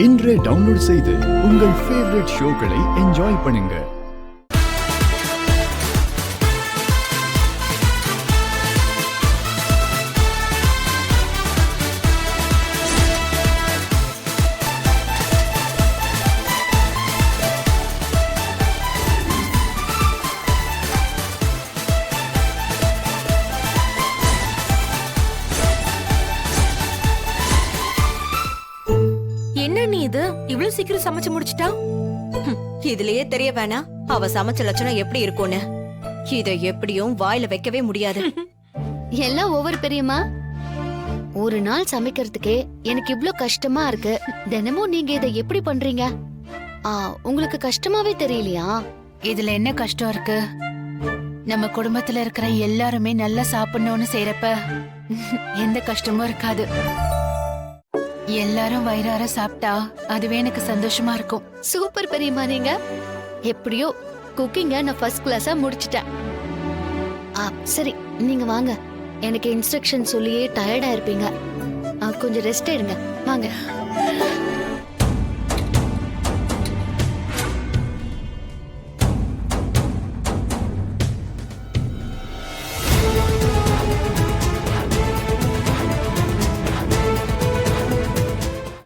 இன்றே டவுன்லோட் செய்து உங்கள் ஃபேவரட் ஷோக்களை என்ஜாய் பண்ணுங்க. என்ன நீ இது இவ்வளவு சீக்கிரம் சமைச்சு முடிச்சிட்டா? இதுலயே தெரிய வேணா அவ சமைச்ச லட்சணம் எப்படி இருக்கும்னு. இத எப்படியும் வாயில வைக்கவே முடியாது. எல்லாம் ஒவ்வொரு பெரியம்மா. ஒரு நாள் சமைக்கிறதுக்கே எனக்கு இவ்ளோ கஷ்டமா இருக்கு. தினமும் நீங்க இதை எப்படி பண்றீங்க? உங்களுக்கு கஷ்டமாவே தெரியலையா? இதுல என்ன கஷ்டம் இருக்கு? நம்ம குடும்பத்துல இருக்கிற எல்லாருமே நல்லா சாப்பிடணும்னு செய்யறப்ப எந்த கஷ்டமும் இருக்காது. எல்லாரும் வயிறார சாப்பிட்டா அதுவே எனக்கு சந்தோஷமா இருக்கும். சூப்பர் பெரியம்மா நீங்க. எப்படியோ குக்கிங்க நான் ஃபர்ஸ்ட் கிளாஸா முடிச்சிட்டேன். சரி நீங்க வாங்க. எனக்கு இன்ஸ்ட்ரக்ஷன் சொல்லியே டயர்டா இருப்பீங்க. கொஞ்சம் ரெஸ்ட் எடுங்க வாங்க.